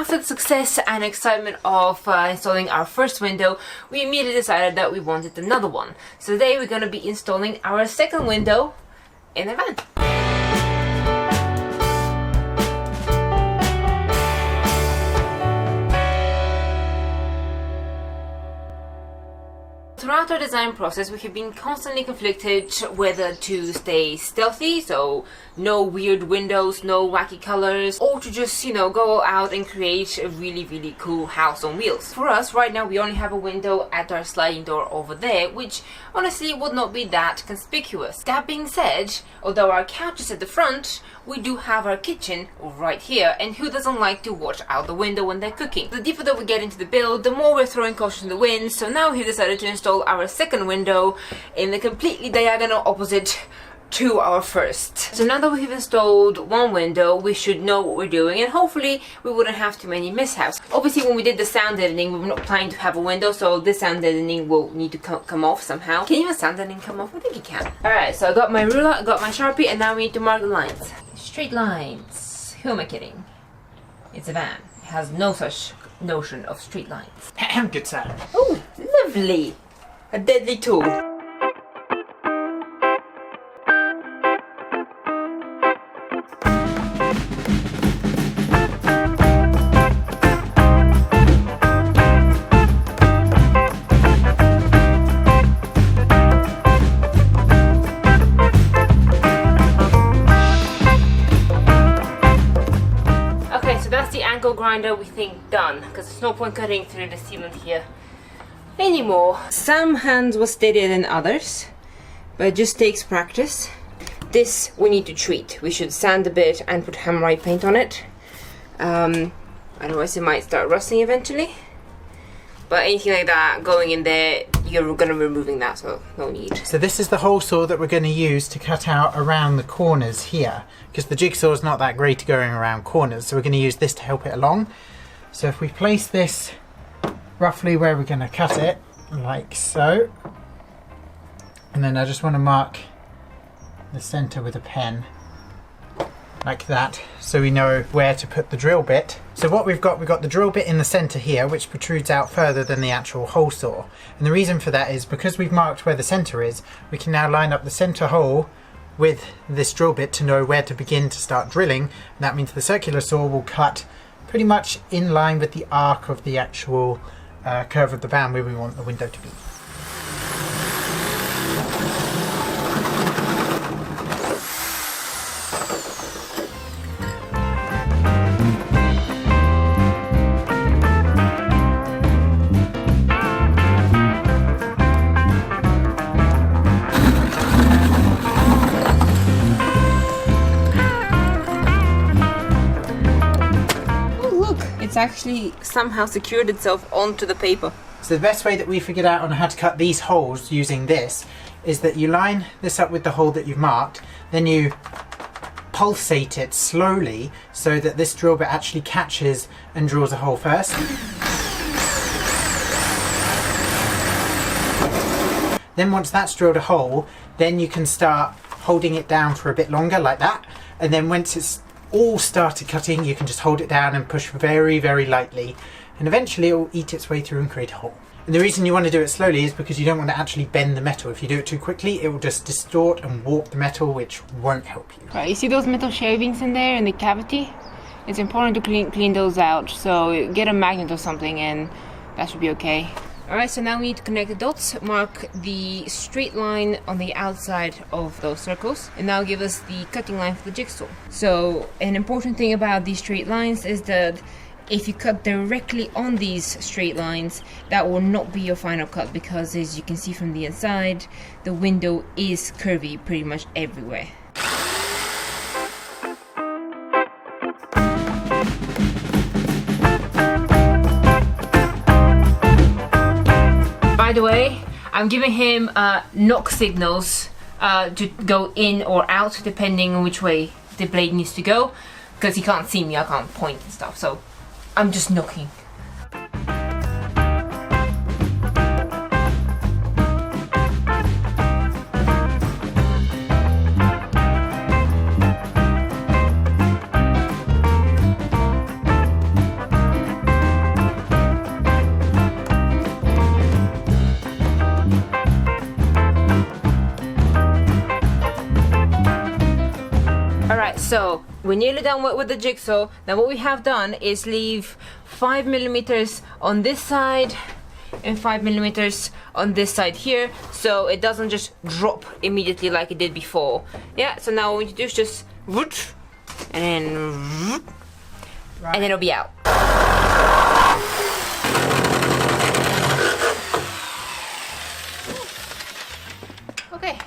after the success and excitement of installing our first window, we immediately decided that we wanted another one. So today we're going to be installing our second window in the van. Throughout our design process, we have been constantly conflicted whether to stay stealthy, so no weird windows, no wacky colors, or to just, you know, go out and create a really cool house on wheels. For us, right now, we only have a window at our sliding door over there, which honestly would not be that conspicuous. That being said, although our couch is at the front, we do have our kitchen right here, and who doesn't like to watch out the window when they're cooking? The deeper that we get into the build, the more we're throwing caution to the wind, so now we've decided to install our second window in the completely diagonal opposite to our first. So now that we've installed one window, we should know what we're doing, and hopefully we wouldn't have too many mishaps. Obviously, when we did the sound editing, we were not planning to have a window, so this sound editing will need to come off somehow. Can even sound editing come off? I think it can. Alright, so I got my ruler, I got my Sharpie, and now we need to mark the lines. Straight lines. Who am I kidding? It's a van. It has no such notion of straight lines. Good sound. Oh, lovely! A deadly tool. Okay, so that's the angle grinder we think done, because there's no point cutting through the sealant here anymore. Some hands were steadier than others, but it just takes practice. This we need to treat. We should sand a bit and put hammerite paint on it. Otherwise it might start rusting eventually. But anything like that going in there, you're gonna be removing that, so no need. So this is the hole saw that we're going to use to cut out around the corners here, because the jigsaw is not that great at going around corners, so we're going to use this to help it along. So if we place this roughly where we're going to cut it, like so, and then I just want to mark the center with a pen like that, so we know where to put the drill bit. So what we've got the drill bit in the center here, which protrudes out further than the actual hole saw, and the reason for that is because we've marked where the center is, we can now line up the center hole with this drill bit to know where to begin to start drilling, and that means the circular saw will cut pretty much in line with the arc of the actual curve of the van where we want the window to be. It's actually somehow secured itself onto the paper. So the best way that we figured out on how to cut these holes using this is that you line this up with the hole that you've marked, then you pulsate it slowly so that this drill bit actually catches and drills a hole first. Then once that's drilled a hole, then you can start holding it down for a bit longer like that, and then once it's all started cutting, you can just hold it down and push very lightly, and eventually it will eat its way through and create a hole. And the reason you want to do it slowly is because you don't want to actually bend the metal. If you do it too quickly, it will just distort and warp the metal, which won't help you. Right, you see those metal shavings in there in the cavity? It's important to clean those out, so get a magnet or something and that should be okay. Alright, so now we need to connect the dots, mark the straight line on the outside of those circles, and now give us the cutting line for the jigsaw. So an important thing about these straight lines is that if you cut directly on these straight lines, that will not be your final cut, because as you can see from the inside, the window is curvy pretty much everywhere. By the way, I'm giving him knock signals to go in or out depending on which way the blade needs to go, because he can't see me, I can't point and stuff, so I'm just knocking. So we're nearly done with the jigsaw. Now what we have done is leave 5mm on this side and 5mm on this side here, so it doesn't just drop immediately like it did before. Yeah, so now what we need to do is just whoosh, and then whoop, Right. and then it'll be out. Okay.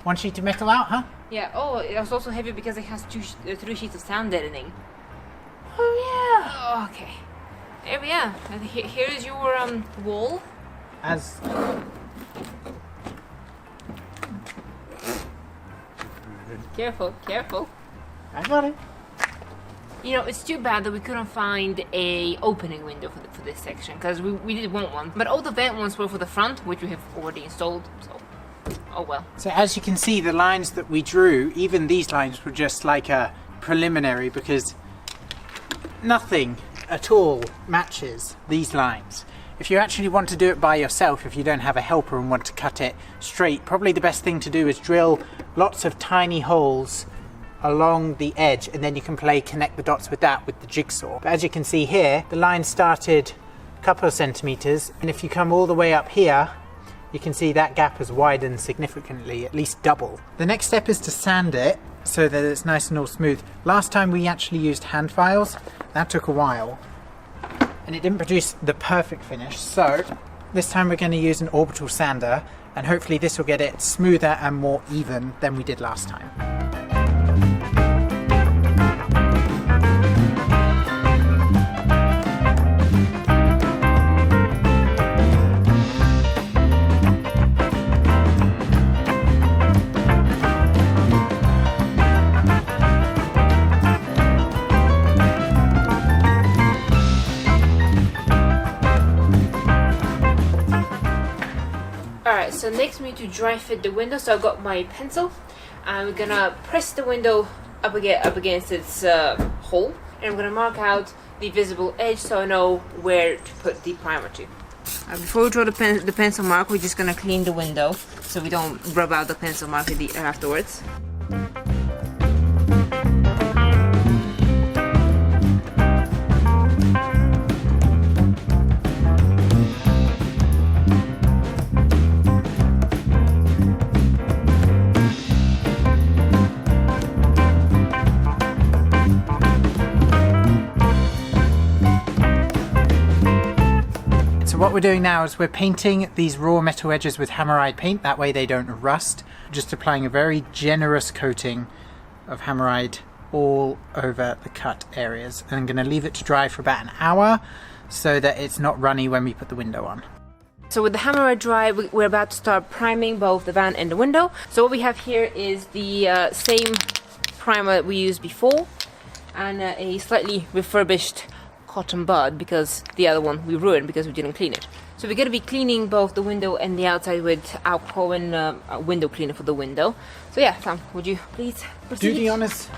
One sheet of metal out, huh? Yeah. Oh, it was also heavy because it has 3 sheets of sound deadening. Oh yeah. Okay. There we are. And here is your wall. As Careful, careful. I got it. You know, it's too bad that we couldn't find a opening window for this section, because we did want one. But all the vent ones were for the front, which we have already installed, so oh well. So as you can see, the lines that we drew, even these lines were just like a preliminary, because nothing at all matches these lines. If you actually want to do it by yourself, if you don't have a helper and want to cut it straight, probably the best thing to do is drill lots of tiny holes along the edge, and then you can connect the dots with that with the jigsaw. But as you can see here, the line started a couple of centimeters, and if you come all the way up here, you can see that gap has widened significantly, at least double. The next step is to sand it so that it's nice and all smooth. Last time we actually used hand files. That took a while and it didn't produce the perfect finish, so this time we're going to use an orbital sander, and hopefully this will get it smoother and more even than we did last time. Alright, so next we need to dry fit the window. So I've got my pencil, and we're gonna press the window up against its hole, and I'm gonna mark out the visible edge so I know where to put the primer to. Before we draw the pencil mark, we're just gonna clean the window so we don't rub out the pencil mark afterwards. What we're doing now is we're painting these raw metal edges with hammerite paint, that way they don't rust. Just applying a very generous coating of hammerite all over the cut areas. And I'm going to leave it to dry for about an hour so that it's not runny when we put the window on. So with the hammerite dry, we're about to start priming both the van and the window. So what we have here is the same primer that we used before, and a slightly refurbished cotton bud, because the other one we ruined because we didn't clean it. So we're going to be cleaning both the window and the outside with alcohol and window cleaner for the window. So yeah, Sam, would you please proceed? Do the honors.